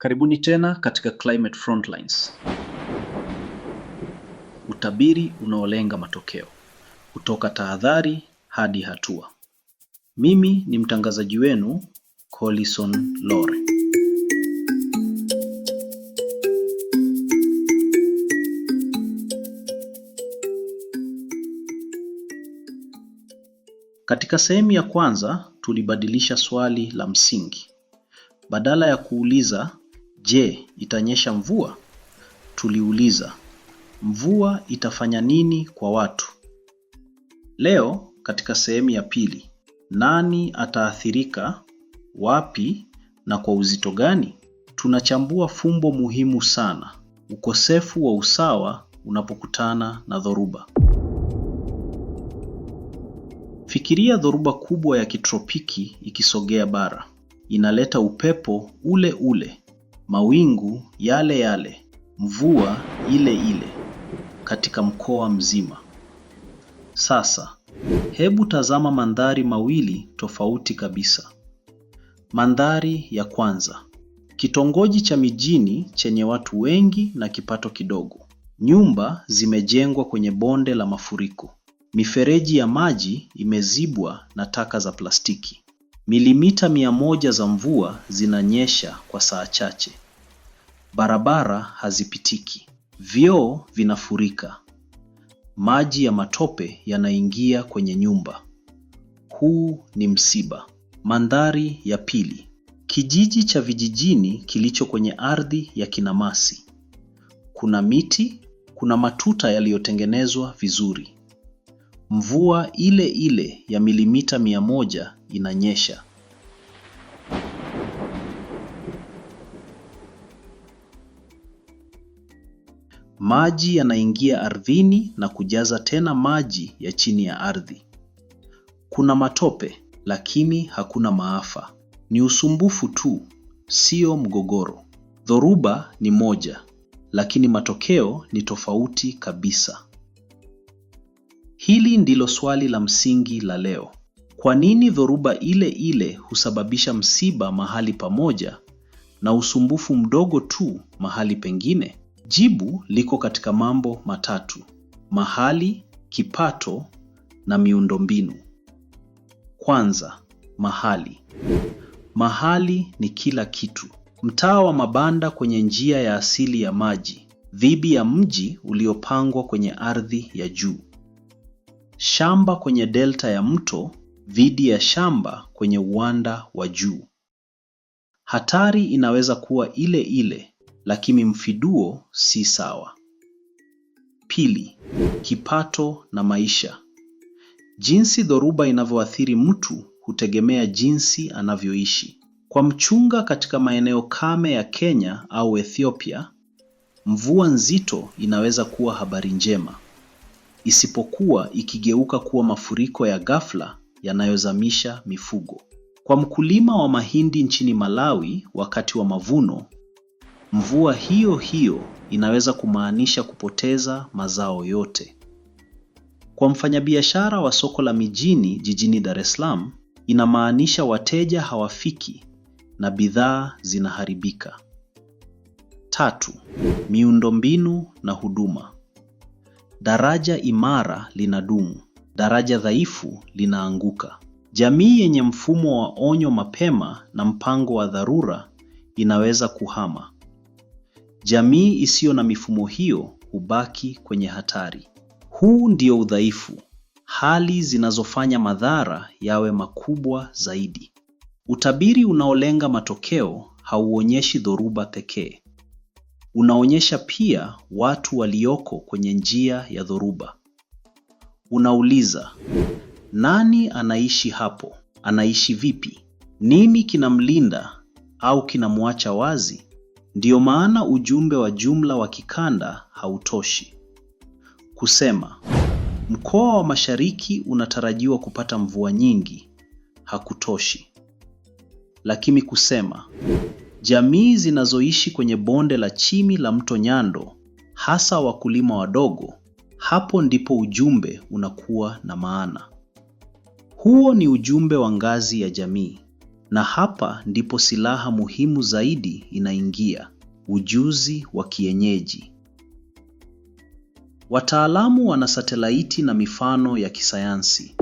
Karibuni tena katika Climate Frontlines. Utabiri unaolenga matokeo. Kutoka tahadhari hadi hatua. Mimi ni mtangazaji wenu Collison Lore. Katika sehemu ya kwanza tulibadilisha swali la msingi. Badala ya kuuliza, je, itanyesha mvua? Tuliuliza, mvua itafanya nini kwa watu? Leo katika sehemu ya pili, nani ataathirika, wapi na kwa uzito gani? Tunachambua fumbo muhimu sana, ukosefu wa usawa unapokutana na dhoruba. Fikiria dhoruba kubwa ya kitropiki ikisogea bara. Inaleta upepo ule ule, mawingu yale yale, mvua ile ile katika mkoa mzima. Sasa, hebu tazama mandhari mawili tofauti kabisa. Mandhari ya kwanza. Kitongoji cha mijini chenye watu wengi na kipato kidogo. Nyumba zimejengwa kwenye bonde la mafuriko. Mifereji ya maji imezibwa na taka za plastiki. Milimita 100 za mvua zinanyesha kwa saa chache. Barabara hazipitiki. Vyoo vinafurika. Maji ya matope yanaingia kwenye nyumba. Huu ni msiba. Mandhari ya pili. Kijiji cha vijijini kilicho kwenye ardhi ya kinamasi. Kuna miti, kuna matuta yaliyotengenezwa vizuri. Mvua ile ile ya milimita 100 inanyesha. Maji yanaingia ardhini na kujaza tena maji ya chini ya ardhi. Kuna matope, lakini hakuna maafa. Ni usumbufu tu, sio mgogoro. Dhoruba ni moja, lakini matokeo ni tofauti kabisa. Hili ndilo swali la msingi la leo. Kwa nini dhoruba ile ile husababisha msiba mahali pamoja na usumbufu mdogo tu mahali pengine? Jibu liko katika mambo matatu: mahali, kipato na miundombinu. Kwanza, mahali. Mahali ni kila kitu. Mtaa wa mabanda kwenye njia ya asili ya maji, dhidi ya mji uliopangwa kwenye ardhi ya juu. Shamba kwenye delta ya mto, dhidi ya shamba kwenye uwanda wa juu. Hatari inaweza kuwa ile ile, lakini mfiduo si sawa. Pili, kipato na maisha. Jinsi dhoruba inavyoathiri mtu hutegemea jinsi anavyoishi. Kwa mchunga katika maeneo kame ya Kenya au Ethiopia, mvua nzito inaweza kuwa habari njema, isipokuwa ikigeuka kuwa mafuriko ya ghafla yanayozamisha mifugo. Kwa mkulima wa mahindi nchini Malawi wakati wa mavuno, mvua hiyo hiyo inaweza kumaanisha kupoteza mazao yote. Kwa mfanyabiashara wa soko la mijini jijini Dar es Salaam, inamaanisha wateja hawafiki na bidhaa zinaharibika. Tatu, miundombinu na huduma. Daraja imara linadumu, daraja dhaifu linaanguka. Jamii yenye mfumo wa onyo mapema na mpango wa dharura inaweza kuhama. Jamii isiyo na mifumo hiyo hubaki kwenye hatari. Huu ndio udhaifu, hali zinazofanya madhara yawe makubwa zaidi. Utabiri unaolenga matokeo hauonyeshi dhoruba pekee. Unaonyesha pia watu walioko kwenye njia ya dhoruba. Unauliza, nani anaishi hapo? Anaishi vipi? Nini kinamlinda au kinamwacha wazi? Ndiyo maana ujumbe wa jumla wa kikanda hautoshi. Kusema, mkoa wa Mashariki unatarajiwa kupata mvua nyingi, hakutoshi. Lakini kusema, jamii zinazoishi kwenye bonde la chini la mto Nyando, hasa wakulima wadogo, hapo ndipo ujumbe unakuwa na maana. Huo ni ujumbe wa ngazi ya jamii. Na hapa ndipo silaha muhimu zaidi inaingia: ujuzi wa kienyeji. Wataalamu wana satelaiti na mifano ya kisayansi,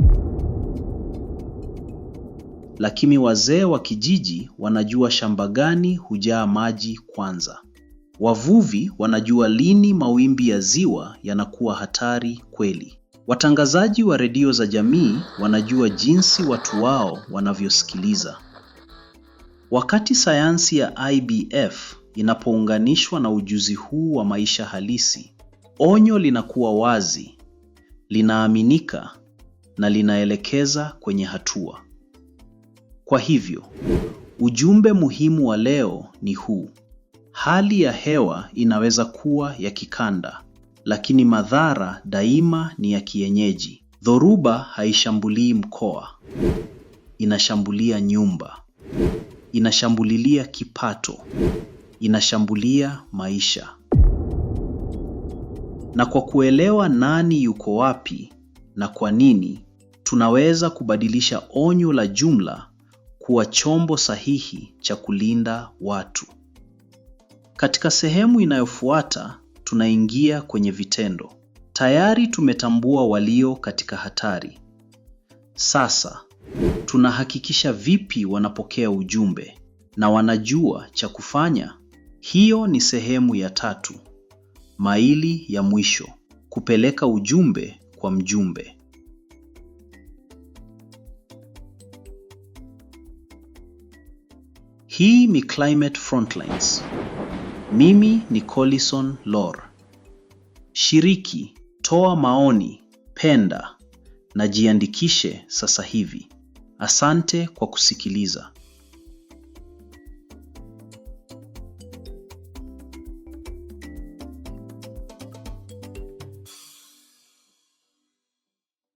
lakini wazee wa kijiji wanajua shamba gani hujaa maji kwanza. Wavuvi wanajua lini mawimbi ya ziwa yanakuwa hatari kweli. Watangazaji wa redio za jamii wanajua jinsi watu wao wanavyosikiliza. Wakati sayansi ya IBF inapounganishwa na ujuzi huu wa maisha halisi, onyo linakuwa wazi, linaaminika na linaelekeza kwenye hatua. Kwa hivyo, ujumbe muhimu wa leo ni huu: hali ya hewa inaweza kuwa ya kikanda, lakini madhara daima ni ya kienyeji. Dhoruba haishambulii mkoa, inashambulia nyumba, inashambulilia kipato, inashambulia maisha. Na kwa kuelewa nani yuko wapi na kwa nini, tunaweza kubadilisha onyo la jumla kuwa chombo sahihi cha kulinda watu. Katika sehemu inayofuata, tunaingia kwenye vitendo. Tayari tumetambua walio katika hatari. Sasa, tunahakikisha vipi wanapokea ujumbe na wanajua cha kufanya? Hiyo ni sehemu ya 3. Maili ya mwisho: kupeleka ujumbe kwa mjumbe. Hii ni Climate Frontlines. Mimi ni Collison Lor. Shiriki, toa maoni, penda na jiandikishe sasa hivi. Asante kwa kusikiliza.